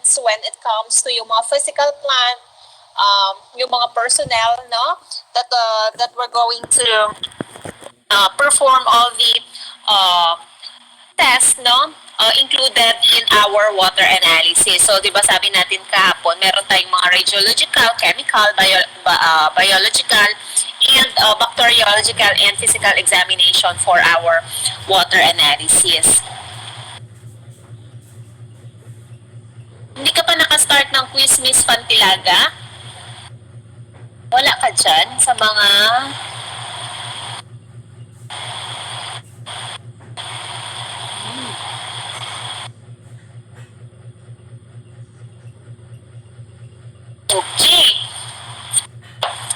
requirements when it comes to yung mga physical plant, yung mga personnel, no, that we're going to perform all the tests, no, included in our water analysis. So, di ba sabi natin kahapon, meron tayong mga radiological, chemical, biological, and bacteriological and physical examination for our water analysis. Hindi ka pa nakastart ng quiz, Miss Fantilaga? Wala ka dyan sa mga... Okay.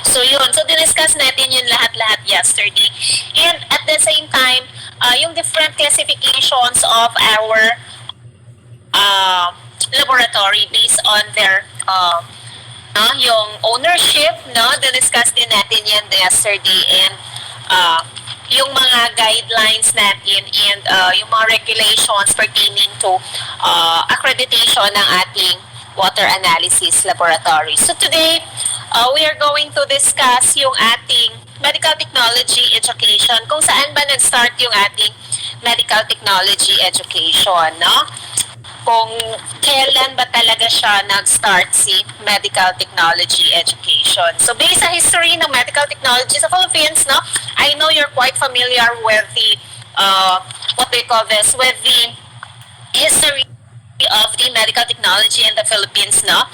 So yun, so diniscuss natin yun lahat-lahat yesterday. And at the same time, yung different classifications of our laboratory based on their yung ownership, no? Diniscuss din natin yan yesterday, and yung mga guidelines natin and yung mga regulations pertaining to accreditation ng ating water analysis laboratory. So today, we are going to discuss yung ating medical technology education, kung saan ba nag-start yung ating medical technology education, no? Kung kailan ba talaga siya nag-start si medical technology education. So based sa history ng medical technology sa Philippines, no, I know you're quite familiar with the, what they call this, with the history of the medical technology in the Philippines, no?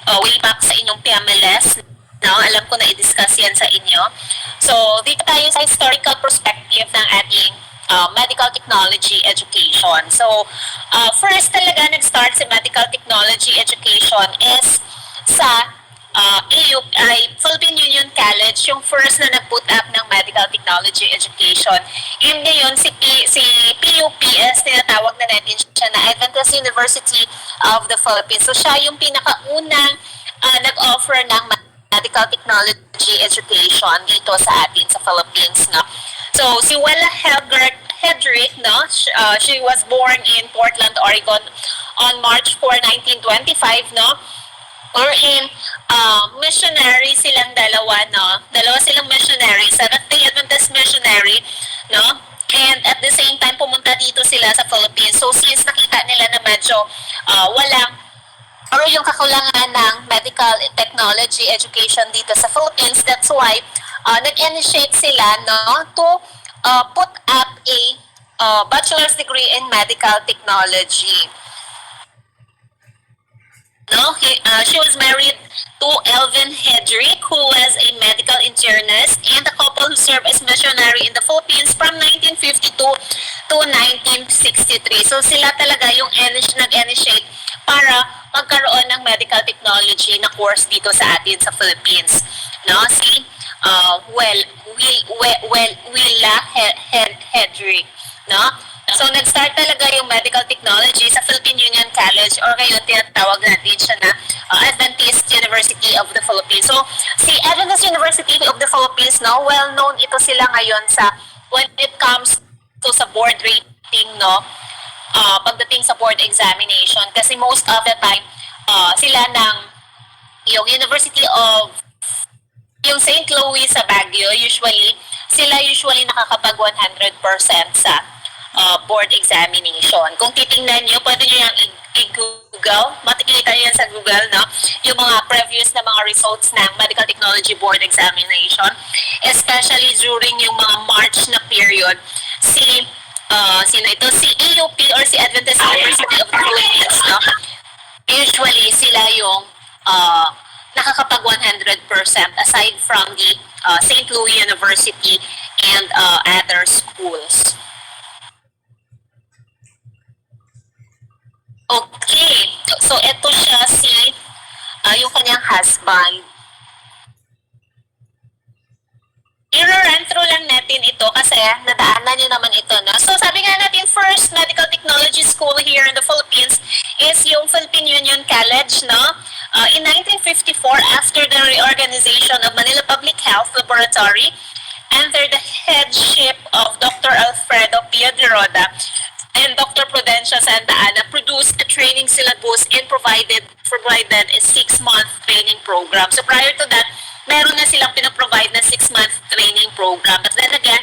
Way back sa inyong PMLS, no? Alam ko na i-discuss yan sa inyo. So, dito tayo sa historical perspective ng ating medical technology education. So, first talaga nag-start si medical technology education is sa Philippine Union College, yung first na nag-put up ng medical technology education. And ngayon, si PUP is tinatawag na natin siya na Adventist University of the Philippines. So, siya yung pinakaunang nag-offer ng medical technology education dito sa atin sa Philippines, no? So, si Wella Hedrick, no? She was born in Portland, Oregon on March 4, 1925, no? Or in missionary silang dalawa, no? Dalawa silang missionary, Seventh-day Adventist missionary, no? And at the same time, pumunta dito sila sa Philippines. So since nakita nila na medyo walang, or yung kakulangan ng medical technology education dito sa Philippines, that's why nag-initiate sila, no, to put up a bachelor's degree in medical technology. No, she was married to Elvin Hedrick, who was a medical internist, and the couple who served as missionary in the Philippines from 1952 to 1963. So sila talaga yung nag-initiate para magkaroon ng medical technology na course dito sa atin sa Philippines. No, si Willa Hedrick, no? So, nag-start talaga yung medical technology sa Philippine Union College, or ngayon tinatawag natin siya na Adventist University of the Philippines. So, si Adventist University of the Philippines, no, well-known ito sila ngayon sa when it comes to sa board rating, no, pagdating sa board examination. Kasi most of the time, sila ng yung University of yung St. Louis sa Baguio, sila usually nakakapag 100% sa board examination. Kung titingnan nyo, pwede nyo yung i-Google, makikita nyo yan sa Google, no? Yung mga previous na mga results ng medical technology board examination, especially during yung mga March na period, sino ito? Si AUP or si Adventist University of the Philippines, no? Usually, sila yung nakakapag 100% aside from the St. Louis University and other schools. Okay, so ito siya yung kanyang husband. I-run through lang natin ito kasi nadaanan nyo naman ito, no? So sabi nga natin, first medical technology school here in the Philippines is yung Philippine Union College, no? In 1954, after the reorganization of Manila Public Health Laboratory, under the headship of Dr. Alfredo Pia de Roda and Dr. Prudencia Santa Ana, produced a training syllabus and provided a 6-month training program. So prior to that, meron na silang pinaprovide na 6-month training program. But then again,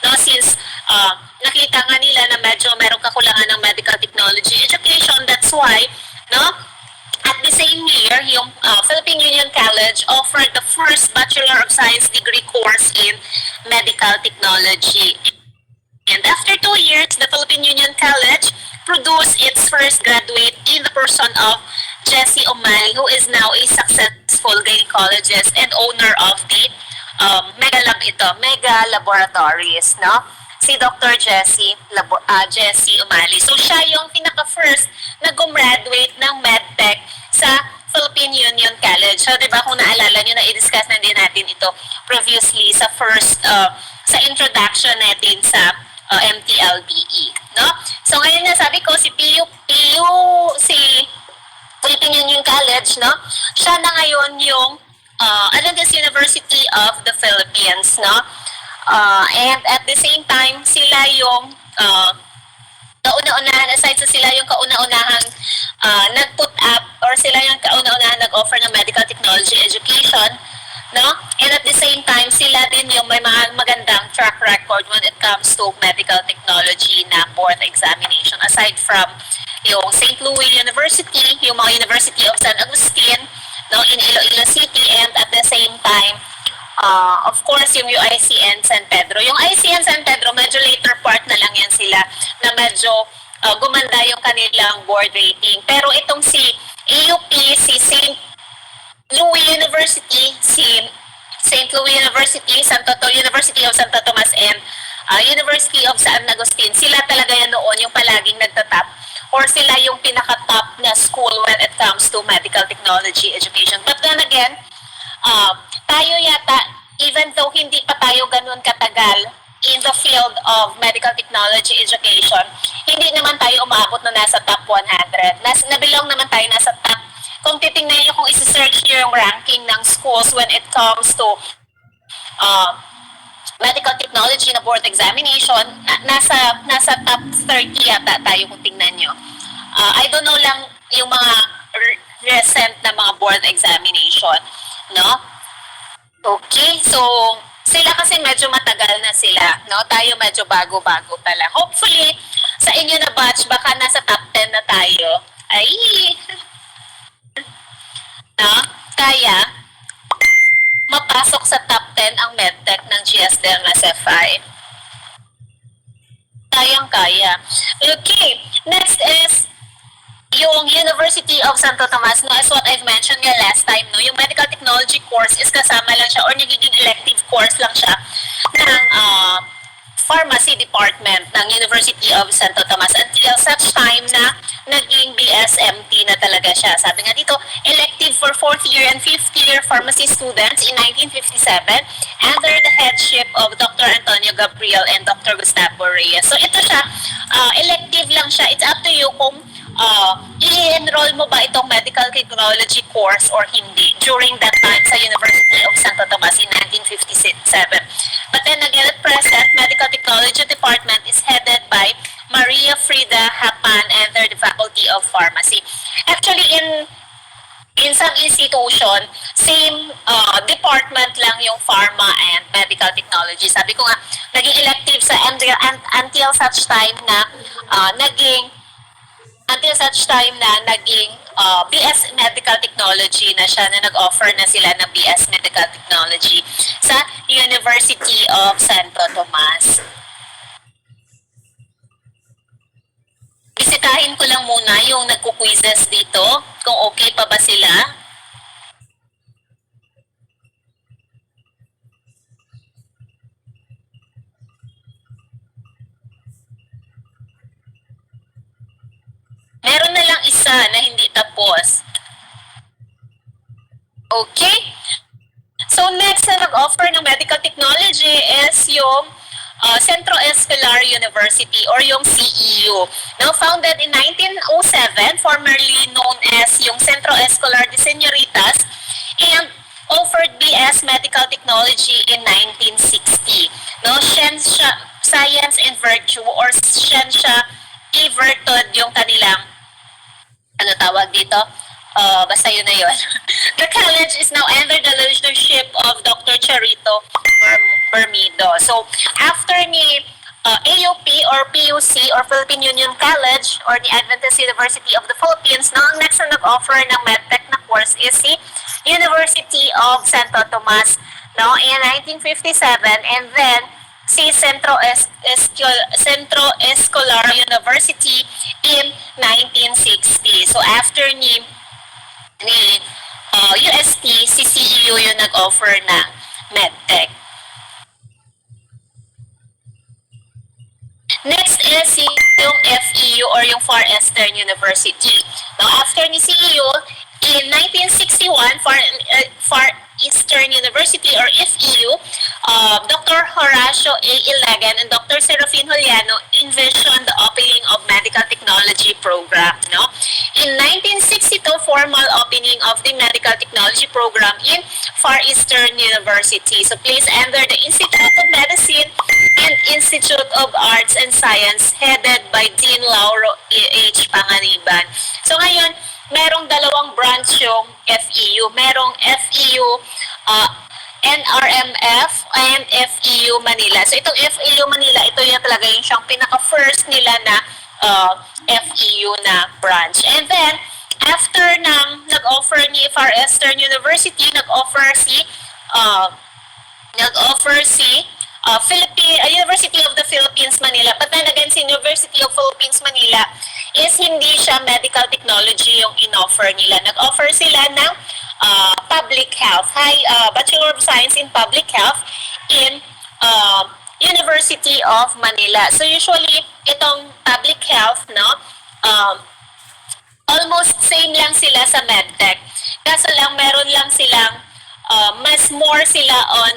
no, since nakita nga nila na medyo meron kakulangan ng medical technology education, that's why, no, at the same year, yung Philippine Union College offered the first Bachelor of Science degree course in medical technology. And after 2 years, the Philippine Union College produced its first graduate in the person of Jessie O'Malley, who is now a successful gynecologist and owner of the Mega Lab Mega Laboratories, no? Si Dr. Jessie O'Malley. So siya yung pinaka-first na gumraduate ng MedTech sa Philippine Union College. So, di ba, kung naalala nyo, na i-discuss na din natin ito previously sa first, sa introduction natin sa MTLBE, no? So, ngayon na sabi ko, si si Philippine Union College, no? Siya na ngayon yung Adventist University of the Philippines, no? And at the same time, sila yung kauna-unahan, aside sa sila yung kauna-unahang nag-put up or sila yung kauna-unahan nag-offer ng medical technology education, no? And at the same time, sila din yung may mga magandang track record when it comes to medical technology na board examination. Aside from yung St. Louis University, yung mga University of San Agustin, no, in Iloilo City, and at the same time, of course, yung UIC and San Pedro. Yung IC and San Pedro, medyo later part na lang yan sila na medyo gumanda yung kanilang board rating. Pero itong si AUP, si St. Louis University, si St. Louis University, University of Santo Tomas, and University of San Agustin, sila talaga yan noon yung palaging nagtatap or sila yung pinaka-top na school when it comes to medical technology education. But then again, tayo yata, even though hindi pa tayo ganun katagal in the field of medical technology education, hindi naman tayo umabot na nasa top 100. Nabilong naman tayo nasa top. Kung titingnan nyo, kung isi-search nyo yung ranking ng schools when it comes to medical technology na board examination, nasa top 30 yata tayo kung tingnan nyo. I don't know lang yung mga recent na mga board examination, no? Okay, so sila kasi medyo matagal na sila, no? Tayo medyo bago-bago pa lang. Hopefully, sa inyo na batch, baka nasa top 10 na tayo. Ay! No? Kaya, mapasok sa top 10 ang medtech ng GSDM SFI. Kayang-kaya. Okay, next is yung University of Santo Tomas, no, as what I've mentioned nga last time, no, yung medical technology course is kasama lang siya or nagiging elective course lang siya ng pharmacy department ng University of Santo Tomas until such time na naging BSMT na talaga siya. Sabi nga dito, elective for 4th year and 5th year pharmacy students in 1957 under the headship of Dr. Antonio Gabriel and Dr. Gustavo Reyes. So ito siya, elective lang siya. It's up to you kung i-enroll mo ba itong medical technology course or hindi during that time sa University of Santo Tomas in 1957. But then again, at present, medical technology department is headed by Maria Frida Hapan and they're the Faculty of Pharmacy. Actually, in some institution, same department lang yung pharma and medical technology. Sabi ko nga, naging elective sa until such time na naging BS Medical Technology na siya na nag-offer na sila ng BS Medical Technology sa University of Santo Tomas. Bisitahin ko lang muna yung nagkukwizes dito, kung okay pa ba sila. Meron na lang isa na hindi tapos. Okay? So next na nag-offer ng medical technology is yung Centro Escolar University or yung CEU. Now founded in 1907, formerly known as yung Centro Escolar de Señoritas, and offered BS Medical Technology in 1960. No, Science and Virtue or Scientia e Virtud yung kanilang ano tawag dito? Basta yun na yun. The college is now under the leadership of Dr. Charito Bermido. So, after ni AUP or PUC or Philippine Union College or the Adventist University of the Philippines, no, ang next na nag-offer ng medtech na course is si University of Santo Tomas, no, in 1957, and then si Centro Escolar University in 1960. So after ni UST, si CEU yung nag-offer ng medtech. Next is yung FEU or yung Far Eastern University. Now, after ni CEU, in 1961, Far Eastern University or FEU, Dr. Horacio A. Ilegan and Dr. Serafin Juliano envisioned the opening of medical technology program. No? In 1962, formal opening of the medical technology program in Far Eastern University. So placed under the Institute of Medicine and Institute of Arts and Science headed by Dean Lauro H. Panganiban. So ngayon, merong dalawang branch yung FEU. Merong FEU NRMF and FEU Manila. So itong FEU Manila, ito yung talaga yung siyang pinaka-first nila na FEU na branch. And then, after nang nag-offer ni Far Eastern University, nag-offer si University of the Philippines Manila. But then again, si University of Philippines Manila is hindi siya medical technology yung in-offer nila. Nag-offer sila ng public health. Bachelor of Science in Public Health in University of Manila. So usually, itong public health, no, almost same lang sila sa medtech. Kaso lang, meron lang silang mas more sila on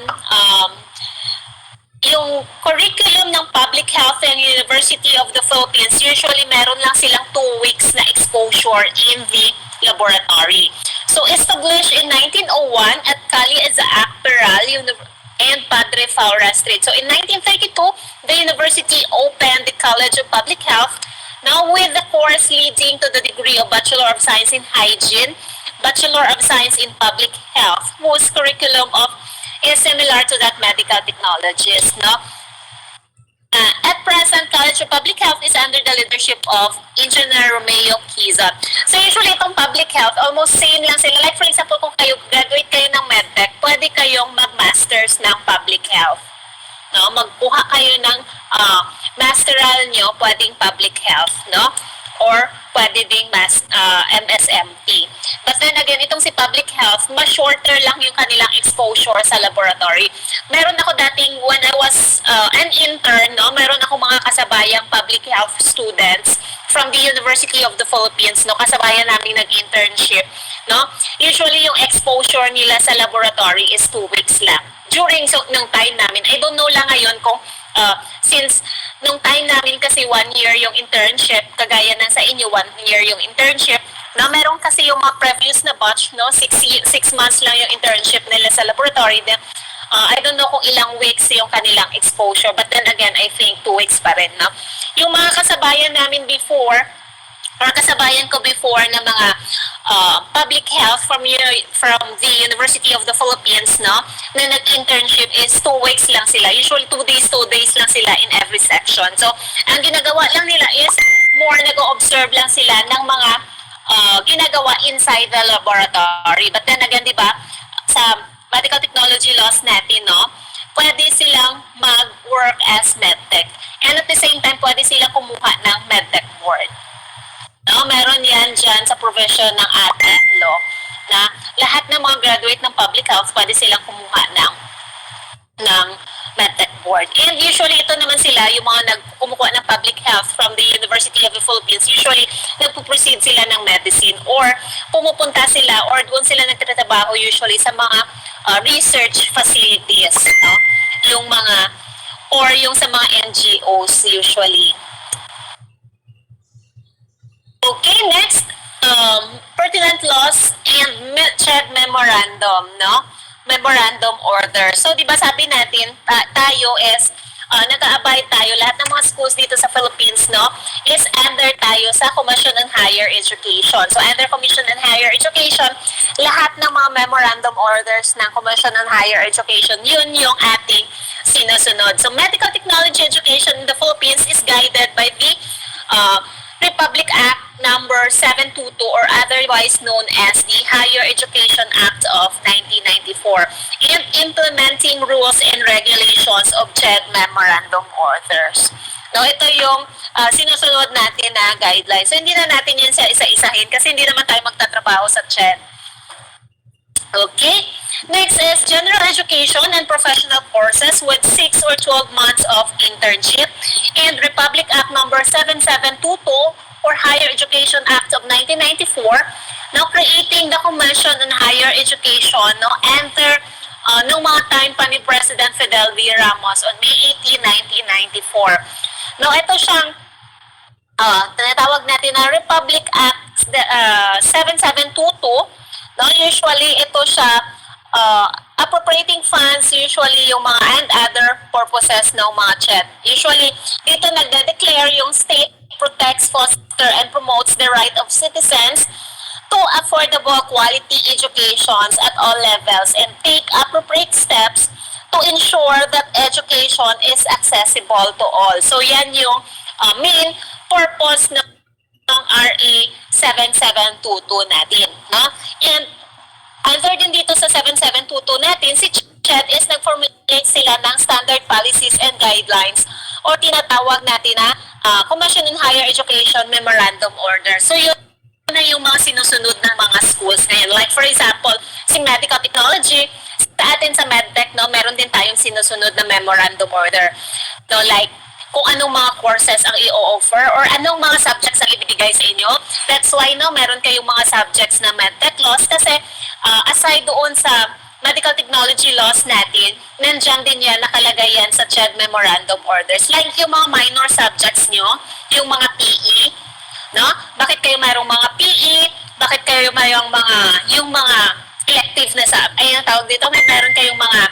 yung curriculum ng public health and University of the Philippines, usually meron lang silang 2 weeks na exposure in the laboratory. So, established in 1901 at Cali Isaac Peral and Padre Faura Street. So, in 1932, the university opened the College of Public Health, now with the course leading to the degree of Bachelor of Science in Hygiene, Bachelor of Science in Public Health, whose curriculum is similar to that medical technologist, no? At present, College of Public Health is under the leadership of Engineer Romeo Quizot. So usually itong public health, almost same lang sila. Like for example, kung kayo graduate kayo ng medtech, pwede kayong mag-masters ng public health. No? Magkuha kayo ng masteral nyo, pwedeng public health, no? Or pwede ding MSMT. But then again, itong si public health, mas shorter lang yung kanilang exposure sa laboratory. Meron ako dating, when I was an intern, no, meron ako mga kasabayang public health students from the University of the Philippines, no, kasabayan namin nag-internship, no. Usually yung exposure nila sa laboratory is 2 weeks lang. During nung time namin, I don't know lang ngayon kung since nung time namin kasi 1 year yung internship, kagaya ng sa inyo 1 year yung internship, na meron kasi yung mga previous na batch, no, 6 months lang yung internship nila sa laboratory. Then, I don't know kung ilang weeks yung kanilang exposure, but then again, I think 2 weeks pa rin, no. Yung mga kasabayan namin before, or kasabayan ko before na mga public health from the University of the Philippines, no, na nag-internship is 2 weeks lang sila. Usually 2 days lang sila in every section. So, ang ginagawa lang nila is more nag-observe lang sila ng mga ginagawa inside the laboratory. But then again, di ba, sa medical technology laws natin, no, pwede silang mag-work as medtech. And at the same time, pwede silang kumuha ng medtech board. No, meron yan dyan sa provision ng ating law na lahat ng mga graduate ng public health pwede silang kumuha ng medtech board. And usually ito naman sila, yung mga kumukuha ng public health from the University of the Philippines, usually nagpo-proceed sila ng medicine or pumupunta sila or doon sila nagtatrabaho usually sa mga research facilities, no? Yung mga or yung sa mga NGOs usually. Okay, next, pertinent laws and CHED memorandum, no? memorandum order. So, di ba sabi natin, tayo is nag-a-abide tayo, lahat ng mga schools dito sa Philippines, no, is under tayo sa Commission on Higher Education. So, under Commission on Higher Education, lahat ng mga memorandum orders ng Commission on Higher Education, yun yung ating sinusunod. So, medical technology education in the Philippines is guided by the Republic Act number 722 or otherwise known as the Higher Education Act of 1994 and implementing rules and regulations of CHED memorandum orders. No, ito yung sinusunod natin na guidelines. So hindi na natin yan sa isa-isahin kasi hindi naman tayo magtatrabaho sa CHED. Okay. Next is general education and professional courses with 6 or 12 months of internship and Republic Act number 7722 or Higher Education Act of 1994, now creating the Commission on Higher Education, no, enter nung mga time pa ni President Fidel V. Ramos on May 18, 1994. Now ito siyang tinatawag natin na Republic Act 7722. No, usually ito siya appropriating funds, usually yung mga and other purposes ng mga CHED. Usually, dito nagde-declare yung state protects, foster, and promotes the right of citizens to affordable quality educations at all levels and take appropriate steps to ensure that education is accessible to all. So yan yung main purpose ng RA 7722 natin. No? And under din dito sa 7722 natin, si CHED is nag-formulate sila ng standard policies and guidelines or tinatawag natin na Commission on Higher Education Memorandum Order. So yun na yung mga sinusunod ng mga schools ngayon. Like for example, si medical technology, sa atin sa medtech, no, meron din tayong sinusunod na memorandum order. So like, kung anong mga courses ang i-offer or anong mga subjects ang ibigay sa inyo. That's why, no, meron kayong mga subjects na medtech laws kasi aside doon sa medical technology laws natin, nandiyan din yan, nakalagay yan sa CHED memorandum orders. Like yung mga minor subjects nyo, yung mga PE, no? Bakit kayo mayroong mga PE? Bakit kayo mayroong yung mga elective na ang tawag dito, meron kayong mga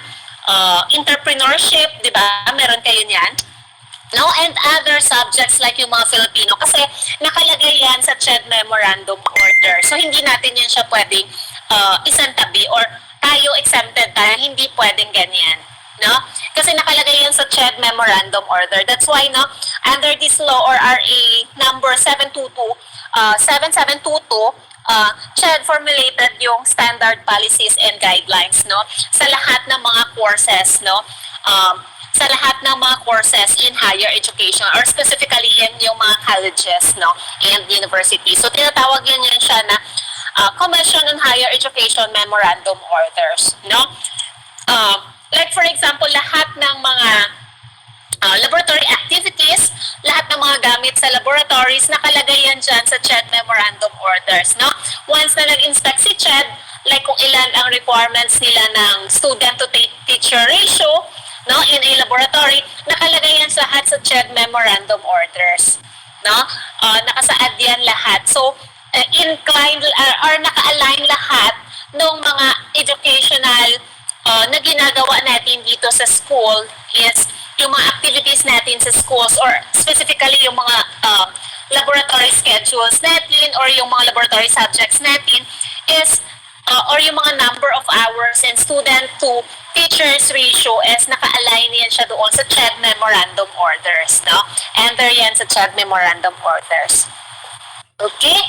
entrepreneurship, di ba? Meron kayo niyan. No, and other subjects like yung mga Filipino kasi nakalagay yan sa CHED memorandum order. So hindi natin yan siya pwedeng isantabi or tayo exempted tayo, hindi pwedeng ganyan. No? Kasi nakalagay yan sa CHED memorandum order. That's why, no, under this law or RA number 7722, CHED formulated yung standard policies and guidelines, no, sa lahat ng mga courses, no, sa lahat ng mga courses in higher education or specifically in yung mga colleges, no, and universities. So tinatawag yan siya na Commission on Higher Education Memorandum Orders, no. Like for example, lahat ng mga laboratory activities, lahat ng mga gamit sa laboratories, nakalagay yan dyan sa CHED Memorandum Orders, no. Once na nag-inspect si CHED, like kung ilan ang requirements nila ng student to teacher ratio, no, in a laboratory, nakalagay yan lahat sa CHED memorandum orders, no? Nakasaad yan lahat. So, inclined or naka-align lahat ng mga educational na ginagawa natin dito sa school is yung mga activities natin sa schools or specifically yung mga laboratory schedules natin or yung mga laboratory subjects natin is or yung mga number of hours and student to teachers ratio is naka-align yan siya doon sa CHED memorandum orders, no? Enter yan sa CHED memorandum orders. Okay?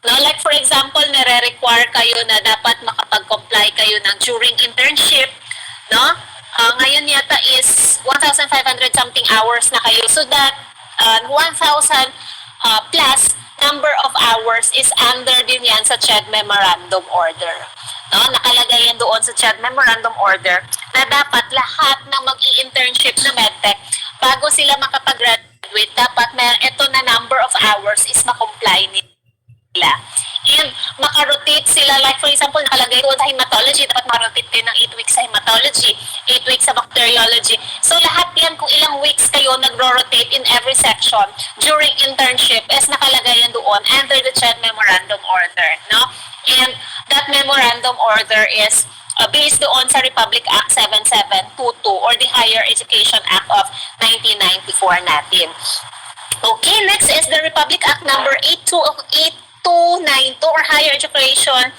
No, like for example, nire-require kayo na dapat makapag-comply kayo ng during internship, no? Ngayon yata is 1,500 something hours na kayo. So that 1,000 plus number of hours is under din yan sa CHED memorandum order. No, nakalagay yan doon sa CHED memorandum order na dapat lahat ng mag-i-internship na medtech bago sila makapag-graduate, dapat ito na number of hours is makomply nila. And makarotate sila, like for example, nakalagay doon sa hematology, dapat makarotate kayo ng 8 weeks sa hematology, 8 weeks sa bacteriology. So lahat yan, kung ilang weeks kayo nagro-rotate in every section during internship, is nakalagay yan doon under the CHED memorandum order, no? And that memorandum order is based doon sa Republic Act 7722 or the Higher Education Act of 1994 natin. Okay, next is the Republic Act number 8292 or Higher Education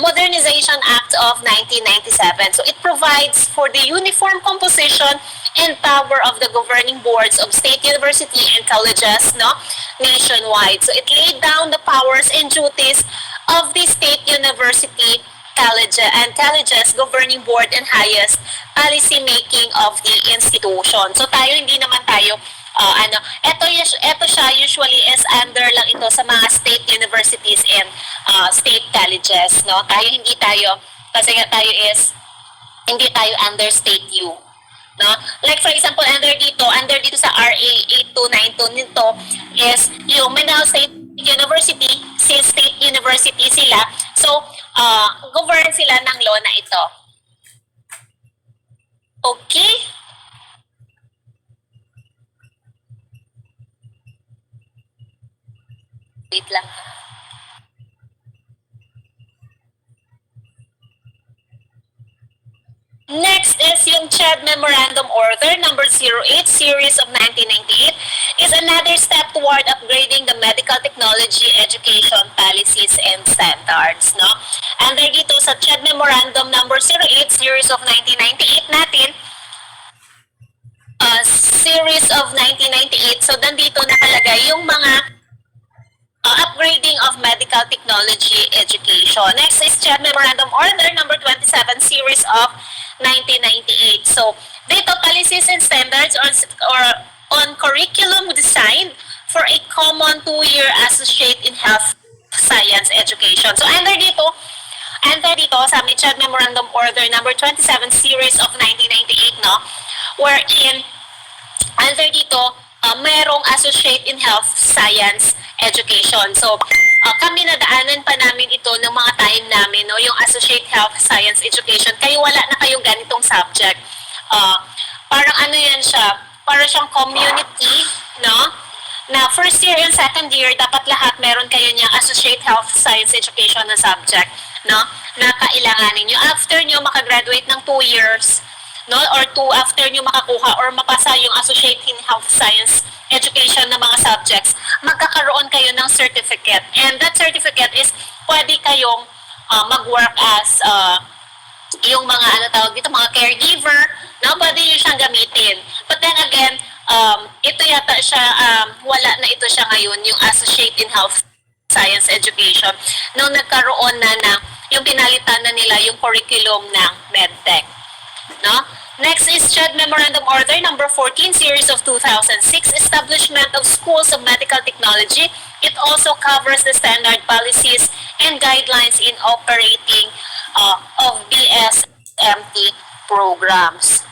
Modernization Act of 1997. So it provides for the uniform composition and power of the governing boards of state university and colleges, no, nationwide. So it laid down the powers and duties of the state university, colleges, governing board, and highest policy making of the institution. So tayo, hindi naman tayo ito siya usually is under lang ito sa mga state universities and state colleges, no? Hindi tayo kasi nga tayo is hindi tayo under state U, no? Like for example, under dito sa RA 8292 nito is yung Mindanao State University, state university sila. So, govern sila ng law na ito. Okay? Wait lang. Next is yung CHED Memorandum Order number 08 series of 1998 is another step toward upgrading the medical technology education policies and standards, no? Under dito sa CHED Memorandum number 08 series of 1998 natin, series of 1998, so nandito nakalagay yung mga upgrading of medical technology education. Next is CHED Memorandum Order number 27 series of 1998. So, dito policies and standards on curriculum design for a common 2-year associate in health science education. So, under dito sa CHED Memorandum Order number 27 series of 1998, no, wherein under dito merong associate in health science education. So, kami nadaanan pa namin ito ng mga time namin, no, yung associate health science education. Kayo wala na kayong ganitong subject. Parang ano yan siya, para siyang community, no, na first year and second year, dapat lahat meron kayo niyang associate health science education na subject, no, na kailanganin nyo. After nyo makagraduate ng 2 years, no, or 2 after nyo makakuha or mapasa yung associate in health science education na mga subjects, magkakaroon kayo ng certificate. And that certificate is pwede kayong mag-work as yung mga mga caregiver, no, pwede nyo siyang gamitin. But then again, ito yata siya, wala na ito siya ngayon, yung associate in health science education, nung nagkaroon na yung pinalitan na nila yung curriculum ng MedTech. No? Next is CHED Memorandum Order number 14 series of 2006, establishment of schools of medical technology. It also covers the standard policies and guidelines in operating of BSMT programs.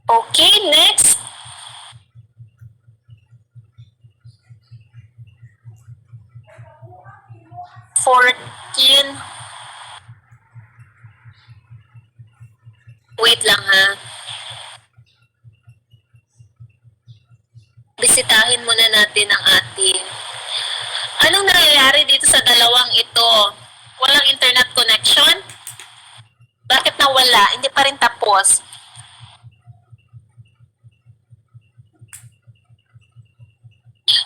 Okay, next. Wait lang ha. Bisitahin muna natin ang ating. Anong nangyayari dito sa dalawang ito? Walang internet connection? Bakit nawala? Hindi pa rin tapos.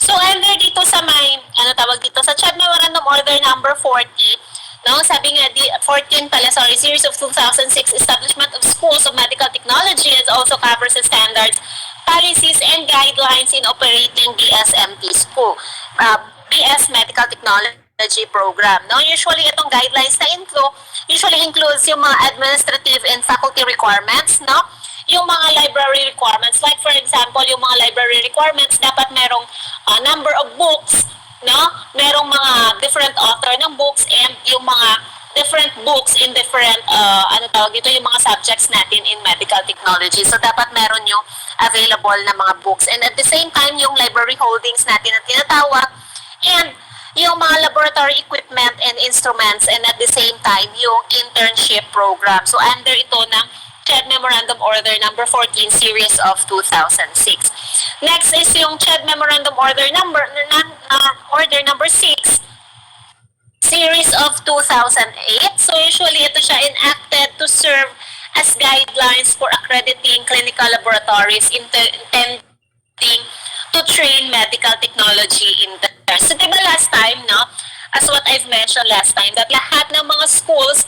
So, under dito sa may, sa CHED Memorandum Order number 40, no, sabi nga, 14 pala, series of 2006, establishment of schools of medical technology, and also covers the standards, policies, and guidelines in operating BSMT school, BS Medical Technology Program. No, usually, itong guidelines na usually includes yung mga administrative and faculty requirements, no, yung mga library requirements, like for example, yung mga library requirements, dapat merong number of books, no? Merong mga different author ng books and yung mga different books in different, yung mga subjects natin in medical technology. So, dapat meron yung available na mga books. And at the same time, yung library holdings natin na tinatawag, and yung mga laboratory equipment and instruments, and at the same time, yung internship program. So, under ito ng CHED Memorandum Order number 14 series of 2006. Next is yung CHED Memorandum Order number 6 series of 2008. So usually ito siya enacted to serve as guidelines for accrediting clinical laboratories intending to train medical technology interns. So diba last time, no, as what I've mentioned last time, that lahat ng mga schools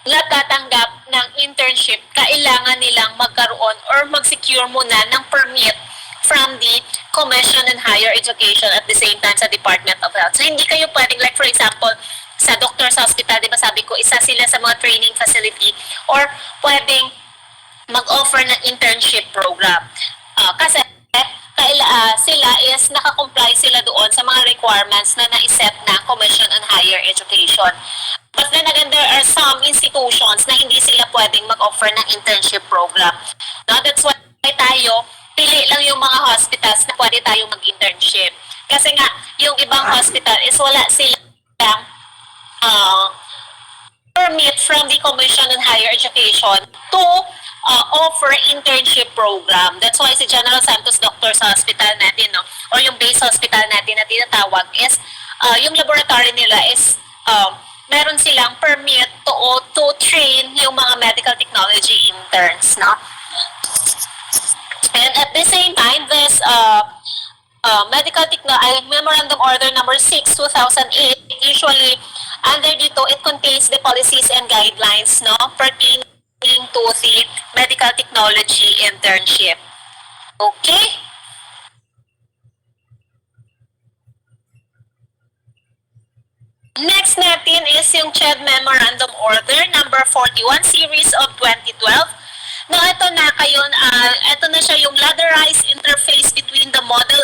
na tatanggap ng internship, kailangan nilang magkaroon or mag-secure muna ng permit from the Commission on Higher Education at the same time sa Department of Health. So hindi kayo pwedeng, like for example, sa doctor's hospital, di ba sabi ko, isa sila sa mga training facility or pwedeng mag-offer ng internship program. Kasi sila is nakakomply sila doon sa mga requirements na naiset ng Commission on Higher Education. But then again, there are some institutions na hindi sila pwedeng mag-offer ng internship program. No, that's why tayo, pili lang yung mga hospitals na pwede tayong mag-internship. Kasi nga, yung ibang hospital is wala silang permit from the Commission on Higher Education to offer internship program. That's why si General Santos Doctors Hospital natin, no, or yung base hospital natin na tinatawag is, yung laboratory nila is, meron silang permit to train yung mga medical technology interns, no? And at the same time, this Memorandum Order number 6, 2008, usually under dito, it contains the policies and guidelines, no, pertaining to the medical technology internship. Okay? Next natin is yung CHED Memorandum Order number 41 series of 2012. No, ito na ito na siya yung ladderized interface between the model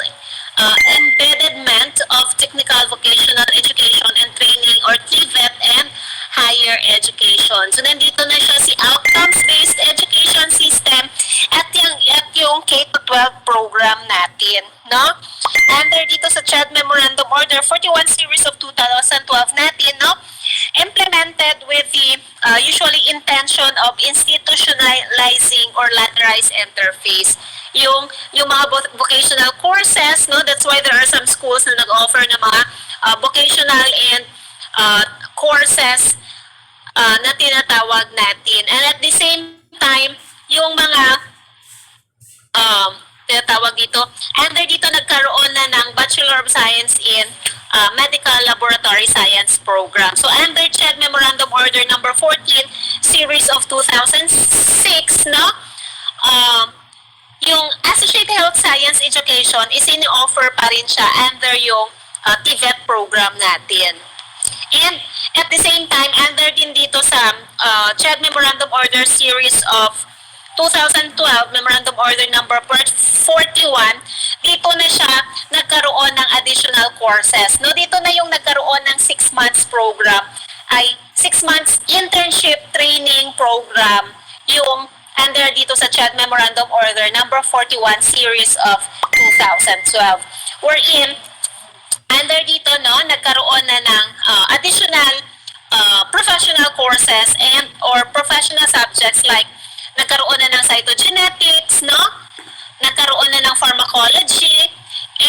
embedment of technical vocational education and training or TVET and higher education. So nandito na siya si outcomes-based education system at yung K-12 program natin, no? Under dito sa CHED Memorandum Order 41 series of 2012 natin, no? Implemented with the usually intention of institutionalizing or ladderized interface. Yung mga vocational courses, no? That's why there are some schools na nag-offer ng mga vocational and courses na tinatawag natin. And at the same time, yung mga tinatawag dito, under dito nagkaroon na ng Bachelor of Science in Medical Laboratory Science program. So under CHED Memorandum Order number 14 series of 2006, no? Yung Associated Health Science Education is in-offer pa rin siya under yung TVET program natin. And at the same time, under din dito sa CHED Memorandum Order series of 2012, Memorandum Order number 41, dito na siya nagkaroon ng additional courses. No, dito na yung nagkaroon ng 6 months program, ay 6 months internship training program, yung under dito sa CHED Memorandum Order number 41 series of 2012. Wherein, under dito, no, nagkaroon na ng additional professional courses and or professional subjects like nagkaroon na ng cytogenetics, no? Nagkaroon na ng pharmacology,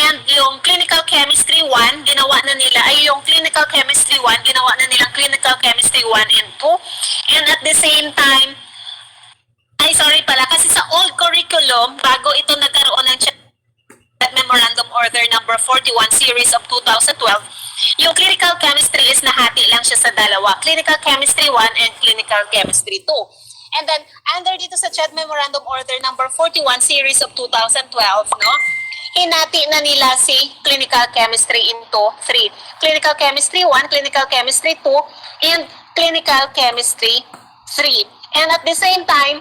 and yung clinical chemistry 1, ginawa na nila, ay yung clinical chemistry 1, ginawa na nilang clinical chemistry 1 and 2. And at the same time, kasi sa old curriculum, bago ito nagkaroon ng Memorandum Order number 41 series of 2012, yung clinical chemistry is nahati lang siya sa dalawa, clinical chemistry 1 and clinical chemistry 2. And then, under dito sa CHED Memorandum Order number 41 series of 2012, no, hinati na nila si clinical chemistry into 3. Clinical chemistry 1, clinical chemistry 2, and clinical chemistry 3. And at the same time,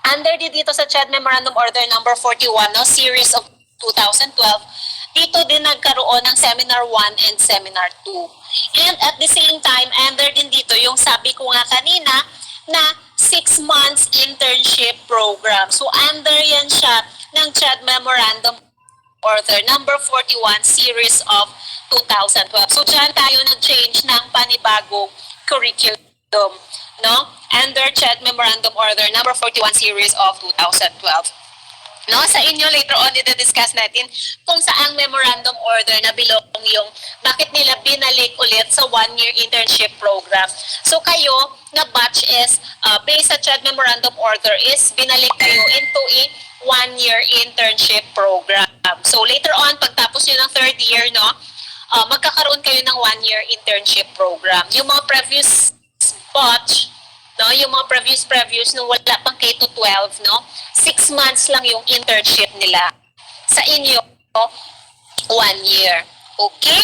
under dito sa CHED Memorandum Order number 41, no, series of 2012, dito din nagkaroon ng Seminar 1 and Seminar 2. And at the same time, under din dito yung sabi ko nga kanina na 6 months internship program. So under yan siya ng CHED Memorandum Order number 41 series of 2012. So dyan tayo nag-change ng panibagong curriculum, no? Under CHED Memorandum Order number 41 series of 2012. No, sa inyo later on i-discuss natin kung saang memorandum order na belong yung bakit nila binalik ulit sa one-year internship program. So kayo na batch is based sa CHED memorandum order is binalik kayo into a one-year internship program. So later on, pagtapos nyo ng third year, no, magkakaroon kayo ng one-year internship program. Yung mga previous batch, no, yung mga previous nung wala pang K-12, no, 6 months lang yung internship nila. Sa inyo, 1 year. Okay?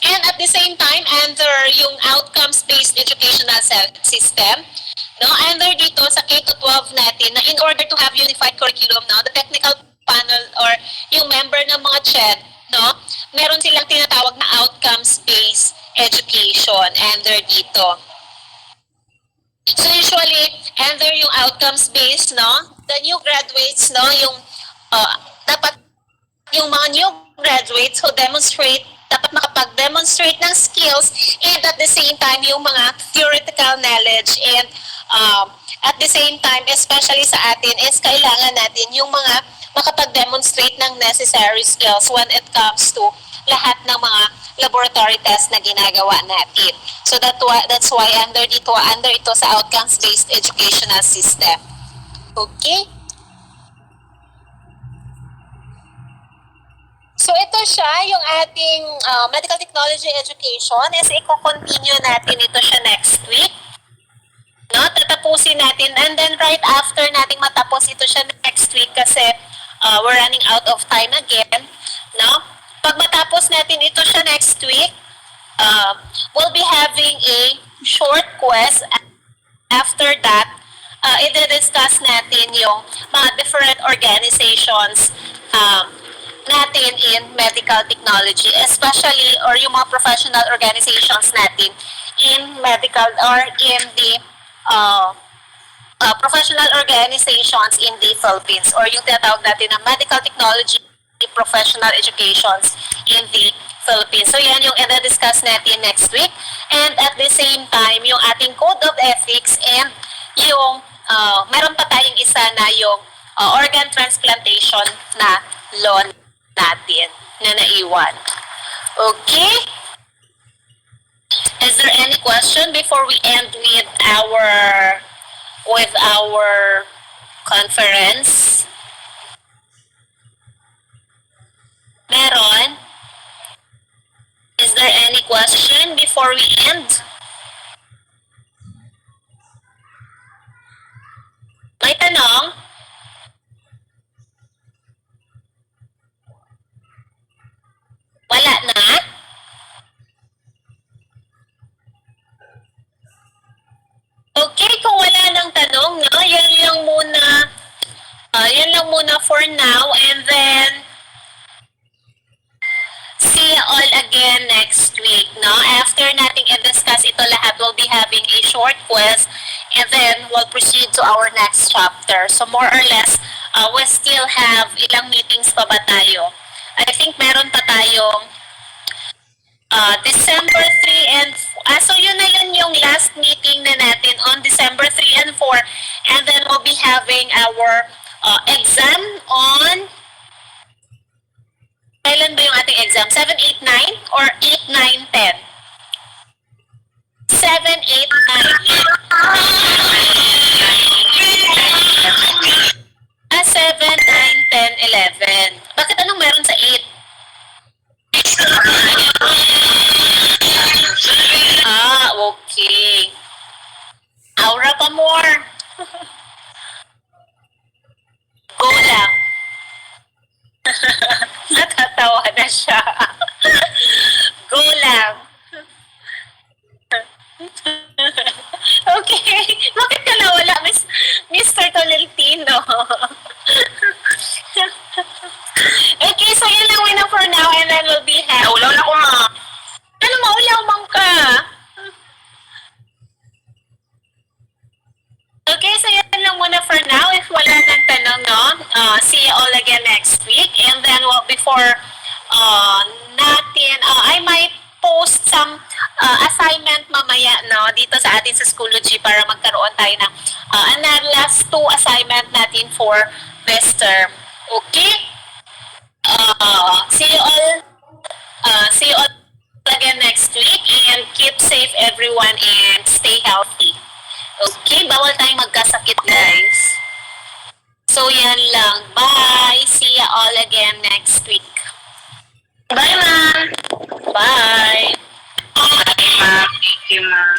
And at the same time, under yung outcomes-based educational system, no, under dito sa K-12 natin, na in order to have unified curriculum, no, the technical panel or yung member ng mga CHED, no, meron silang tinatawag na outcomes-based education under dito. So usually, under yung outcomes-based, no, the new graduates, no, yung dapat yung mga new graduates who demonstrate, dapat makapag-demonstrate ng skills and at the same time yung mga theoretical knowledge and at the same time, especially sa atin, is kailangan natin yung mga makapag-demonstrate ng necessary skills when it comes to lahat ng mga laboratory test na ginagawa natin. So that's why under ito sa outcomes-based educational system. Okay? So ito siya, yung ating medical technology education is i-continue natin ito siya next week. No, tatapusin natin and then right after nating matapos ito siya next week kasi we're running out of time again, no? Pag matapos natin ito siya next week, we'll be having a short quiz. After that, i-discuss natin yung mga different organizations natin in medical technology, especially or yung mga professional organizations natin in medical or in the professional organizations in the Philippines or yung tinatawag natin na medical technology professional educations in the Philippines. So yan yung i-discuss natin next week. And at the same time, yung ating code of ethics and yung meron pa tayong isa na yung organ transplantation na law natin na naiwan. Okay? Is there any question before we end with our conference? Meron? Is there any question before we end? May tanong? Wala na? Okay, kung wala nang tanong, no, yan lang muna for now, and then see you all again next week, no? After nating i-discuss ito lahat, we'll be having a short quiz, and then we'll proceed to our next chapter. So more or less, we still have ilang meetings pa ba tayo? I think meron pa tayong December 3 and so yun na yun yung last meeting na natin on December 3 and 4, and then we'll be having our exam on kailan ba yung ating exam? 7, 8, 9 or 8, 9, 10? 7, 8, 9. 7, 9, 10, 11. Bakit anong meron sa 8? Okay. Aura pa more. Go lang. Natatawa na siya. Go lang. Okay. Bakit ka nawala, Mr. Tolentino? Okay, so yun lang muna for now, and then we'll be happy. Naulaw na ko ma. Ano maulaw mang ka? Okay, so yan lang muna for now. If wala nang tanong, no, see you all again next week. And then before natin, I might post some assignment mamaya, no, dito sa atin sa Schoology para magkaroon tayo ng last 2 assignment natin for this term. Okay? See you all again next week and keep safe everyone and stay healthy. Okay? Bawal tayong magkasakit guys. So yan lang. Bye! See ya all again next week. Bye, ma'am. Bye! Bye, ma'am. Thank you, ma'am.